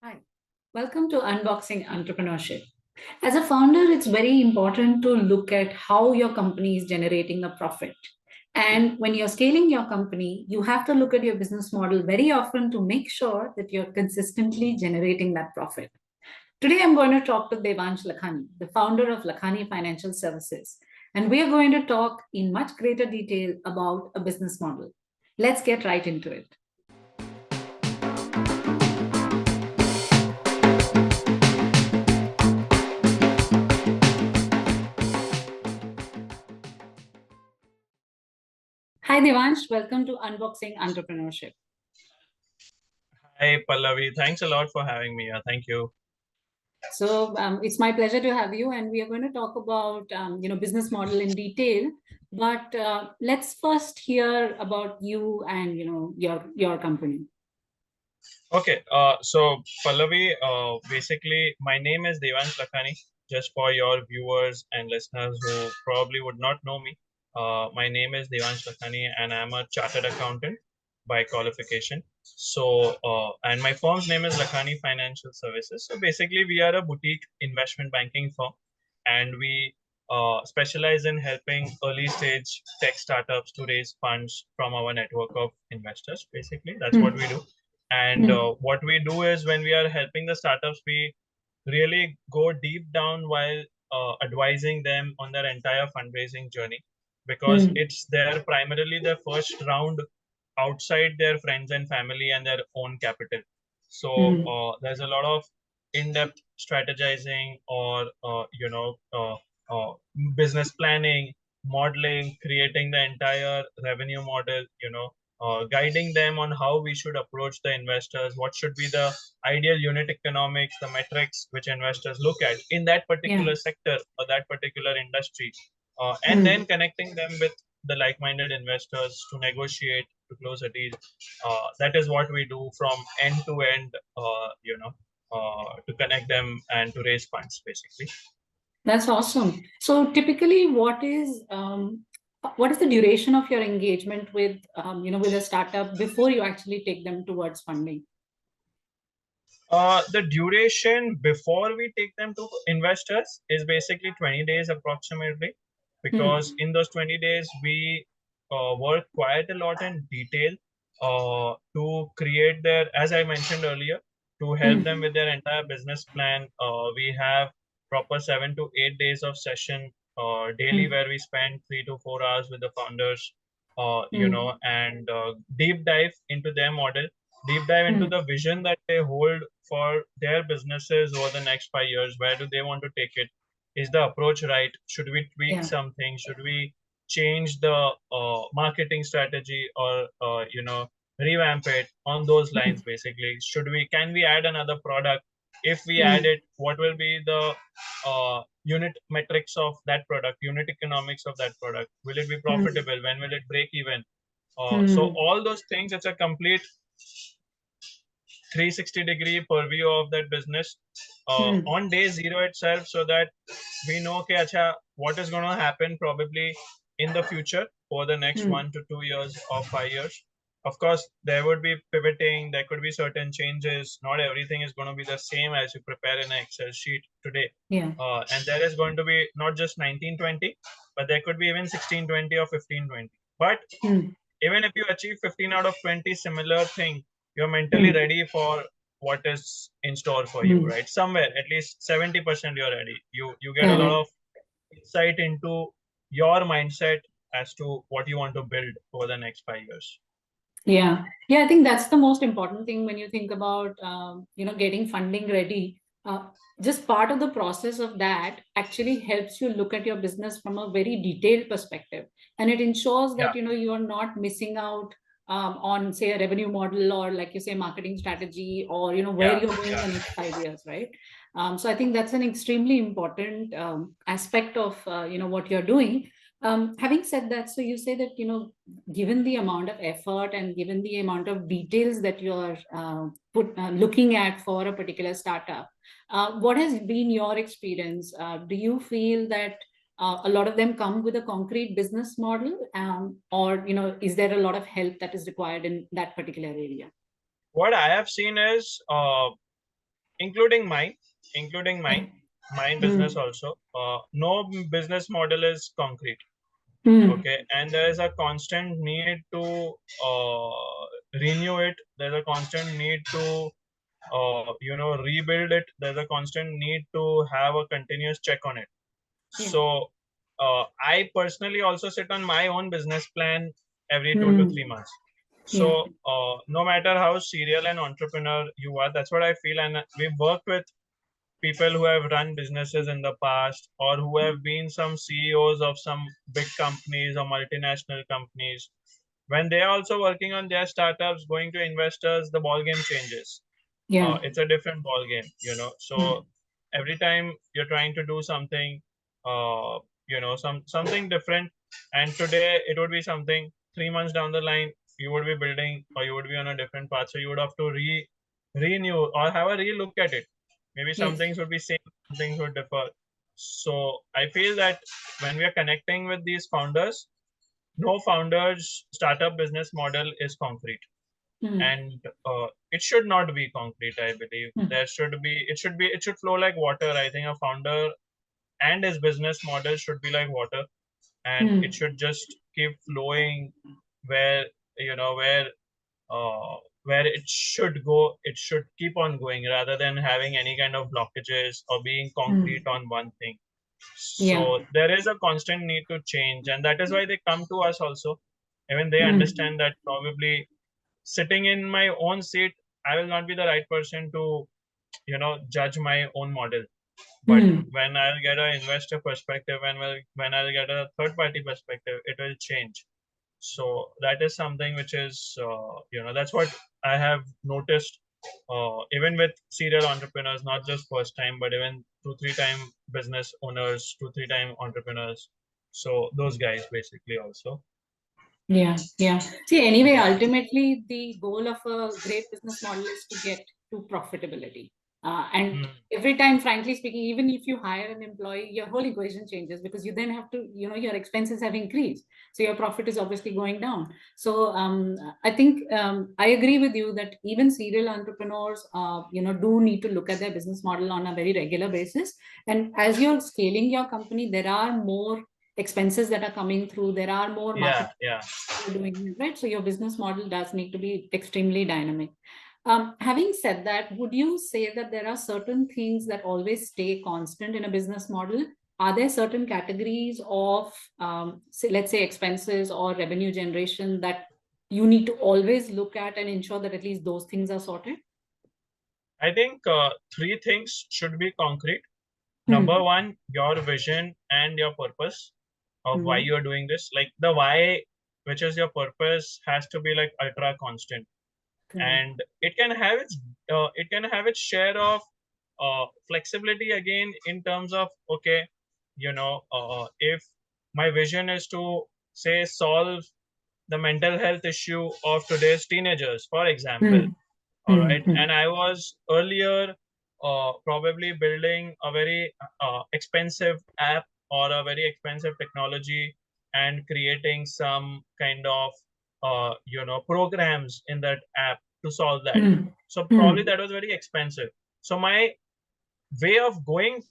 Hi, welcome to Unboxing Entrepreneurship. As a founder, it's very important to look at how your company is generating a profit. And when you're scaling your company, you have to look at your business model very often to make sure that you're consistently generating that profit. Today, I'm going to talk to Devansh Lakhani, the founder of Lakhani Financial Services. And we are going to talk in much greater detail about a business model. Let's get right into it. Hi, Devansh. Welcome to Unboxing Entrepreneurship. Hi, Pallavi. Thanks a lot for having me. Thank you. So it's my pleasure to have you, and we are going to talk about business model in detail. But let's first hear about you and your company. Okay. So Pallavi, basically, my name is Devansh Lakhani. Just for your viewers and listeners who probably would not know me, my name is Devansh Lakhani, and I'm a chartered accountant by qualification. So, and my firm's name is Lakhani Financial Services. So basically, we are a boutique investment banking firm, and we specialize in helping early stage tech startups to raise funds from our network of investors. Basically, that's what Hmm. we do. And Hmm. what we do is when we are helping the startups, we really go deep down while advising them on their entire fundraising journey, because Hmm. it's their primarily their first round outside their friends and family and their own capital. So Hmm. there's a lot of in-depth strategizing or business planning, modeling, creating the entire revenue model, guiding them on how we should approach the investors, what should be the ideal unit economics, the metrics which investors look at in that Yeah. particular sector or that particular industry, and Hmm. then connecting them with the like-minded investors to negotiate to close a deal. That is what we do from end to end, to connect them and to raise funds, basically. That's awesome. So typically, what is the duration of your engagement with with a startup before you actually take them towards funding? The duration before we take them to investors is basically 20 days approximately, Hmm. because in those 20 days we work quite a lot in detail to create their, as I mentioned earlier, to help them Hmm. with their entire business plan. We have proper 7 to 8 days of session daily, Hmm. where we spend 3 to 4 hours with the founders, Hmm. and deep dive into their model, deep dive into Hmm. the vision that they hold for their businesses over the next 5 years. Where do they want to take it? Is the approach right? Should we tweak Yeah. something? Should we change the marketing strategy, or revamp it on those Hmm. lines? Basically, can we add another product? If we add Hmm. it, what will be the unit metrics of that product, unit economics of that product? Will it be Hmm. profitable? When will it break even? So Hmm. all those things, it's a complete 360-degree purview of that business Hmm. on day zero itself, so that we know okay, acha, what is going to happen probably in the future for the next Hmm. 1 to 2 years or 5 years. Of course, there would be pivoting, there could be certain changes. Not everything is going to be the same as you prepare in an Excel sheet today. Yeah. And there is going to be not just 1920, but there could be even 1620 or 1520. But Hmm. even if you achieve 15 out of 20 similar thing, you're mentally Hmm. ready for what is in store for you, Hmm. right? Somewhere at least 70% you're ready. You get a lot Correct. of insight into your mindset as to what you want to build over the next 5 years. Yeah. Yeah, I think that's the most important thing when you think about getting funding ready. Just part of the process of that actually helps you look at your business from a very detailed perspective, and it ensures Yeah, that you are not missing out on, say, a revenue model, or like you say, marketing strategy, or where yeah, you're going in yeah. the next 5 years, right? So I think that's an extremely important aspect of what you're doing. Having said that, so you say that given the amount of effort and given the amount of details that you're looking at for a particular startup, what has been your experience? Do you feel that a lot of them come with a concrete business model, or is there a lot of help that is required in that particular area? What I have seen is including mine, mine business also. No business model is concrete. Okay, and there is a constant need to renew it. There's a constant need to rebuild it. There's a constant need to have a continuous check on it. So I personally also sit on my own business plan every 2 to 3 months. So no matter how serial an entrepreneur you are, that's what I feel. And we've worked with people who have run businesses in the past, or who have been some CEOs of some big companies or multinational companies. When they are also working on their startups, going to investors, the ball game changes. It's a different ball game, So every time you're trying to do something, something different, and today it would be something. 3 months down the line, you would be building, or you would be on a different path. So you would have to renew or have a relook at it. Maybe some things would be same, some things would differ. So I feel that when we are connecting with these founders, no founder's startup business model is concrete, and it should not be concrete. I believe it should flow like water. I think a founder and his business model should be like water, and it should just keep flowing where you know uh, where it should go. It should keep on going rather than having any kind of blockages or being concrete on one thing. So there is a constant need to change, and that is why they come to us also. Even they understand that probably sitting in my own seat, I will not be the right person to judge my own model. But when I'll get an investor perspective, and when I'll get a third party perspective, it will change. So that is something which is that's what I have noticed, even with serial entrepreneurs, not just first time, but even 2 3 time business owners, 2 3 time entrepreneurs. So those guys basically also. Yeah. See, anyway, ultimately, the goal of a great business model is to get to profitability. And every time, frankly speaking, even if you hire an employee, your whole equation changes, because you then have to, your expenses have increased. So your profit is obviously going down. So I think I agree with you that even serial entrepreneurs, do need to look at their business model on a very regular basis. And as you're scaling your company, there are more expenses that are coming through. There are more marketing Yeah. you're doing, right? So your business model does need to be extremely dynamic. Having said that, would you say that there are certain things that always stay constant in a business model? Are there certain categories of, let's say, expenses or revenue generation that you need to always look at and ensure that at least those things are sorted? I think three things should be concrete. Number one, your vision and your purpose of why you're doing this. Like the why, which is your purpose, has to be like ultra constant, and it can have its share of flexibility again, in terms of, okay, if my vision is to say solve the mental health issue of today's teenagers, for example. All right. And I was earlier probably building a very expensive app or a very expensive technology, and creating some kind of programs in that app to solve that. So probably that was very expensive. So my way of going,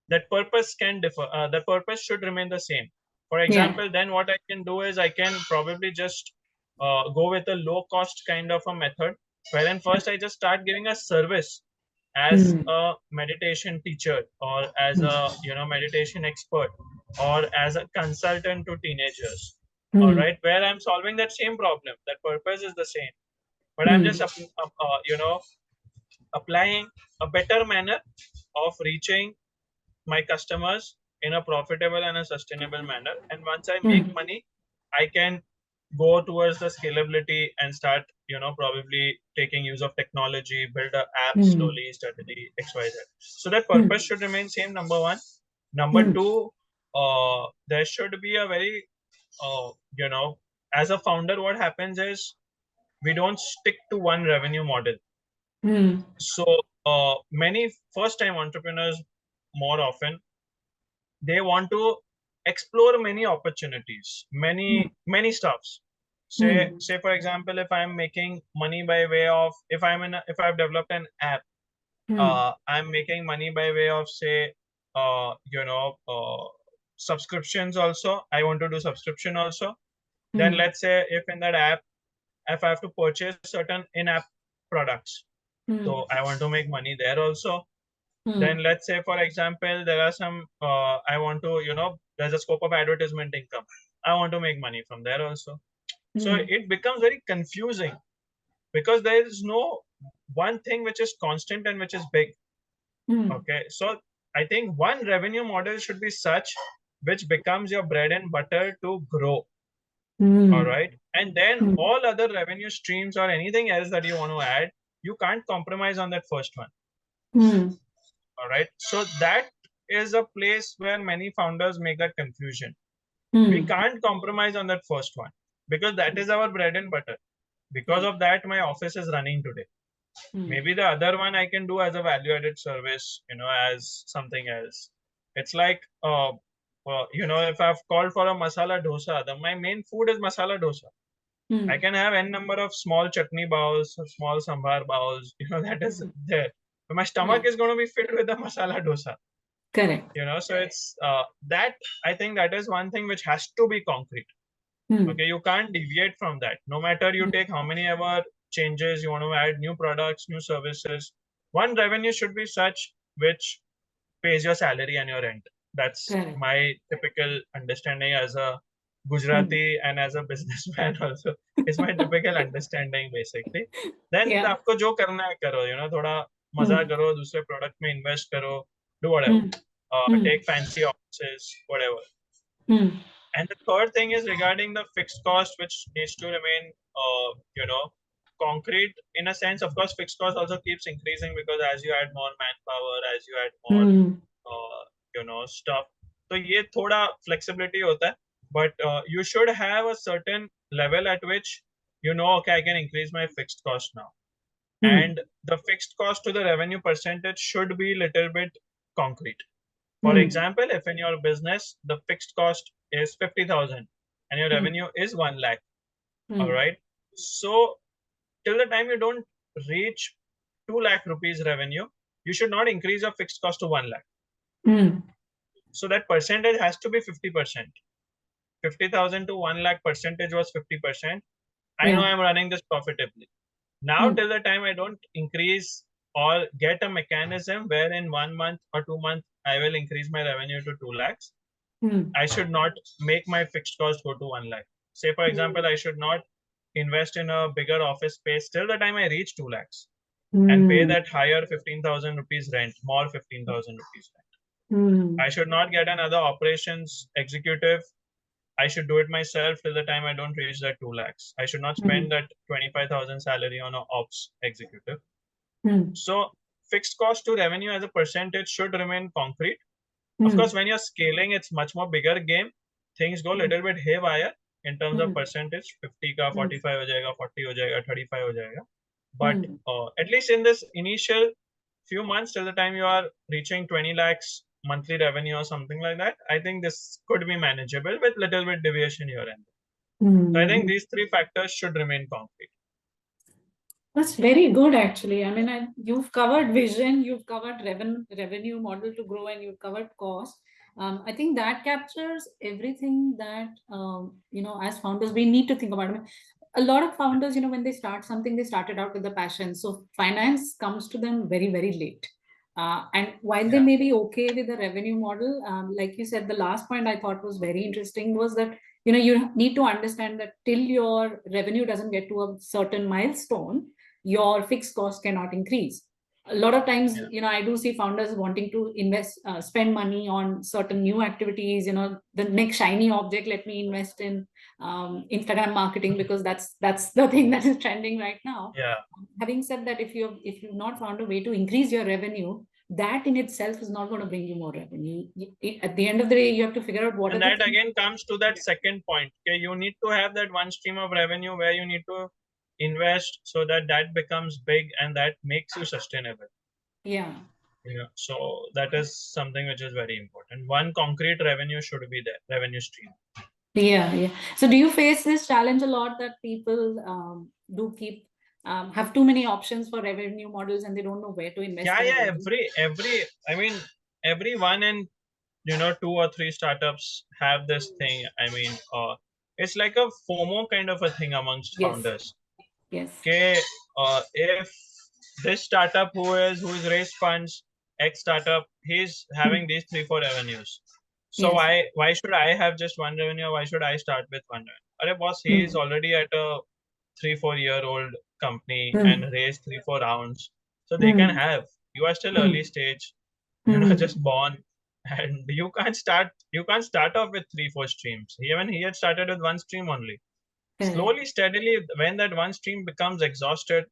that purpose can differ. The purpose should remain the same. For example, then what I can do is I can probably just go with a low cost kind of a method, wherein first I just start giving a service as a meditation teacher, or as a meditation expert, or as a consultant to teenagers. All right, where I'm solving that same problem. That purpose is the same, but I'm just applying a better manner of reaching my customers in a profitable and a sustainable manner. And once I make money, I can go towards the scalability and start, probably taking use of technology, build a app slowly, steadily, XYZ. So that purpose should remain same, number one. Number two, there should be a very, as a founder, what happens is we don't stick to one revenue model. So many first time entrepreneurs, more often, they want to explore many opportunities, many stuffs. Say for example, if I'm making money by way of, if I've developed an app, I'm making money by way of, say, subscriptions also. I want to do subscription also. Then let's say if in that app, if I have to purchase certain in-app products, so I want to make money there also. Then let's say, for example, there are some, I want to, there's a scope of advertisement income. I want to make money from there also. So it becomes very confusing because there is no one thing which is constant and which is big. Okay. So I think one revenue model should be such which becomes your bread and butter to grow. All right. And then all other revenue streams or anything else that you want to add, you can't compromise on that first one. All right. So that is a place where many founders make that confusion. We can't compromise on that first one because that is our bread and butter. Because of that, my office is running today. Maybe the other one I can do as a value added service, as something else. It's like, if I've called for a masala dosa, my main food is masala dosa. I can have n number of small chutney bowls, small sambar bowls, that is there. But my stomach is going to be filled with the masala dosa. Correct. So it's that, I think that is one thing which has to be concrete. Okay, you can't deviate from that. No matter you take how many ever changes you want to add, new products, new services, one revenue should be such which pays your salary and your rent. That's my typical understanding as a Gujarati and as a businessman also. It's my typical understanding basically. Then आपको जो करना है करो, थोड़ा मजा करो, दूसरे product में invest करो, do whatever. Take fancy offices, whatever. And the third thing is regarding the fixed cost, which needs to remain, concrete in a sense. Of course, fixed cost also keeps increasing because as you add more manpower, as you add more, stuff. So ये थोड़ा flexibility होता है, but you should have a certain level at which okay, I can increase my fixed cost now, and the fixed cost to the revenue percentage should be little bit concrete. For example, if in your business the fixed cost is 50,000 and your revenue is 1 lakh, all right. So till the time you don't reach 2 lakh rupees revenue, you should not increase your fixed cost to 1 lakh. So that percentage has to be 50%. 50,000 to 1 lakh percentage was 50%. I know I'm running this profitably. Now till the time I don't increase or get a mechanism where in 1 month or 2 months I will increase my revenue to 2 lakhs, I should not make my fixed cost go to 1 lakh. Say for example, I should not invest in a bigger office space till the time I reach 2 lakhs and pay that higher 15,000 rupees rent, more 15,000 rupees rent. I should not get another operations executive. I should do it myself till the time I don't reach that 2 lakhs. I should not spend that 25,000 salary on an ops executive. So fixed cost to revenue as a percentage should remain concrete. Of course, when you're scaling, it's much more bigger game. Things go a little bit haywire in terms of percentage. 50 ka 45 ho jayega, 40 ho jayega, 35 ho jayega. But at least in this initial few months till the time you are reaching 20 lakhs monthly revenue or something like that, I think this could be manageable with little bit deviation here and there. So I think these three factors should remain concrete. That's very good, actually. I mean, you've covered vision, you've covered revenue model to grow, and you've covered cost. I think that captures everything that, as founders, we need to think about. I mean, a lot of founders, when they start something, they started out with a passion. So finance comes to them very, very late. And while they may be okay with the revenue model, like you said, the last point I thought was very interesting was that, you need to understand that till your revenue doesn't get to a certain milestone, your fixed cost cannot increase. A lot of times, I do see founders wanting to invest, spend money on certain new activities, the next shiny object, let me invest in Instagram marketing because that's the thing that is trending right now. Having said that, if you've not found a way to increase your revenue, that in itself is not going to bring you more revenue. At the end of the day, you have to figure out what. And that again comes to that second point. Okay, you need to have that one stream of revenue where you need to invest so that becomes big and that makes you sustainable. So that is something which is very important. One concrete revenue should be there, revenue stream. Yeah. So do you face this challenge a lot that people do keep have too many options for revenue models and they don't know where to invest Yeah, their yeah. energy? I mean, everyone in, two or three startups have this thing. I mean, it's like a FOMO kind of a thing amongst Yes. founders. Yes. Okay, if this startup who is raised funds, X startup, he's having Hmm. these 3 4 revenues. So Yes. why should I have just one revenue? Or why should I start with one revenue? Arey boss, he is Hmm. already at a 3 4 year old company Hmm. and raised 3 4 rounds, so they can Hmm. have. You are still early Hmm. stage, Hmm. just born, and you can't start off with 3 4 streams. Even he had started with one stream only. Correct. Slowly, steadily, when that one stream becomes exhausted,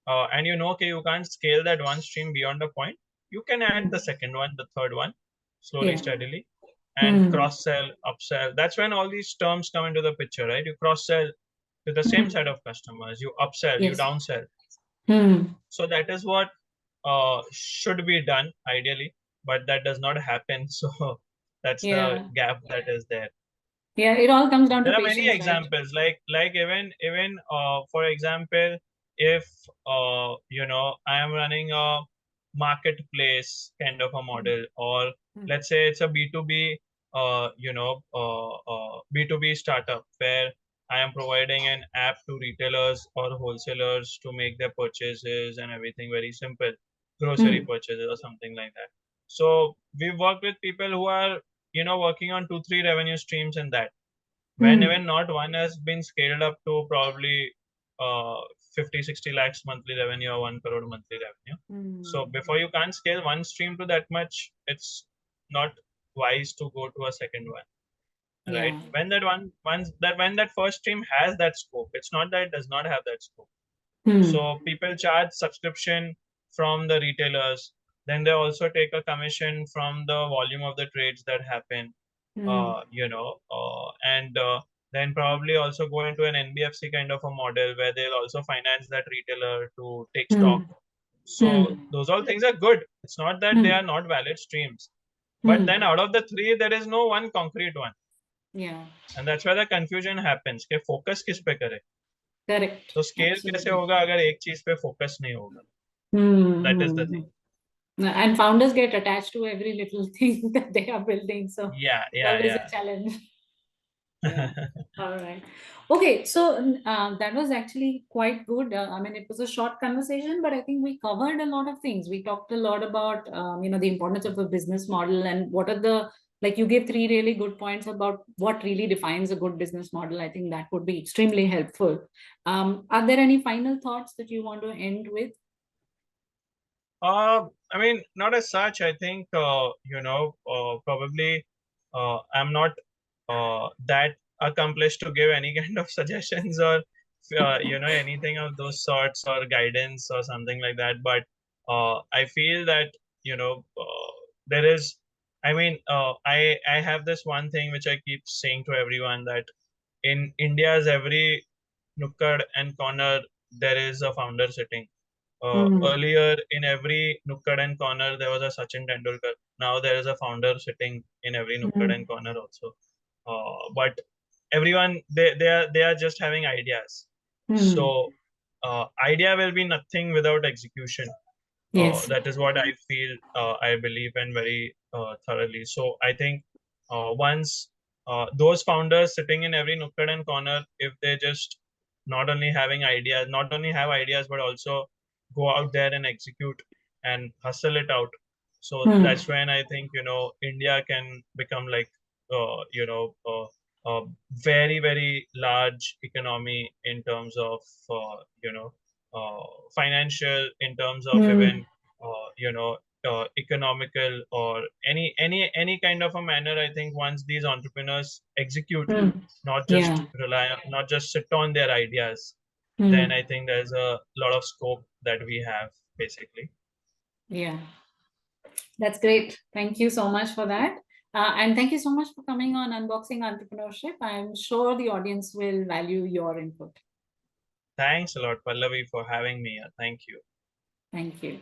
and okay, you can't scale that one stream beyond a point, you can add Hmm. the second one, the third one, slowly, Yeah. steadily, and Hmm. cross sell, upsell. That's when all these terms come into the picture, right? You cross sell to the same Hmm. set of customers, you upsell, you Yes. downsell. Hmm. So that is what should be done ideally, but that does not happen. So that's the Yeah. gap that is there. Yeah. It all comes down to There are many patience, right? examples, like even for example, if I am running a marketplace kind of a Hmm. model, or Hmm. let's say it's a b2b b2b startup where I am providing an app to retailers or wholesalers to make their purchases and everything very simple, grocery Hmm. purchases or something like that. So we work with people who are working on 2 3 revenue streams in that, when Hmm. even not one has been scaled up to probably uh, 50 60 lakhs monthly revenue or 1 crore monthly revenue. So Hmm. before you can't scale one stream to that much, it's not wise to go to a second one, right? Yeah. When that first stream has that scope, it's not that it does not have that scope. Hmm. So people charge subscription from the retailers, then they also take a commission from the volume of the trades that happen, Hmm. and then probably also go into an NBFC kind of a model where they'll also finance that retailer to take stock. Hmm. So Hmm. those all things are good. It's not that they Hmm. are not valid streams, but then Hmm. out of the three, there is no one concrete one, Yeah. and that's where the confusion happens. कि focus किस पे करे? Correct. तो scale कैसे Absolutely. होगा अगर एक चीज पे focus नहीं होगा? Hmm. That is the Hmm. thing. And founders get attached to every little thing that they are building. So Yeah, it's yeah, always yeah. a challenge. Yeah. All right. Okay. So that was actually quite good. I mean, it was a short conversation, but I think we covered a lot of things. We talked a lot about, the importance of a business model and what are the, like you gave three really good points about what really defines a good business model. I think that would be extremely helpful. Are there any final thoughts that you want to end with? I mean, not as such. I think, probably I'm not that accomplished to give any kind of suggestions or, anything of those sorts or guidance or something like that. But I feel that, there is, I mean, I have this one thing which I keep saying to everyone, that in India's every nukkad and corner, there is a founder sitting. Hmm. Earlier, in every nukkad and corner, there was a Sachin Tendulkar. Now there is a founder sitting in every nukkad Hmm. and corner also. But everyone, they are just having ideas. Hmm. So idea will be nothing without execution. Yes. That is what I feel. I believe in very thoroughly. So I think once those founders sitting in every nukkad and corner, if they just not only have ideas, but also go out there and execute and hustle it out. So Hmm. that's when I think India can become like a very very large economy in terms of financial, in terms of Hmm. even economical, or any kind of a manner. I think once these entrepreneurs execute, Hmm. not just Yeah. not just sit on their ideas, then Hmm. I think there's a lot of scope that we have, basically. Yeah. That's great. Thank you so much for that. And thank you so much for coming on Unboxing Entrepreneurship. I'm sure the audience will value your input. Thanks a lot, Pallavi, for having me here. Thank you. Thank you.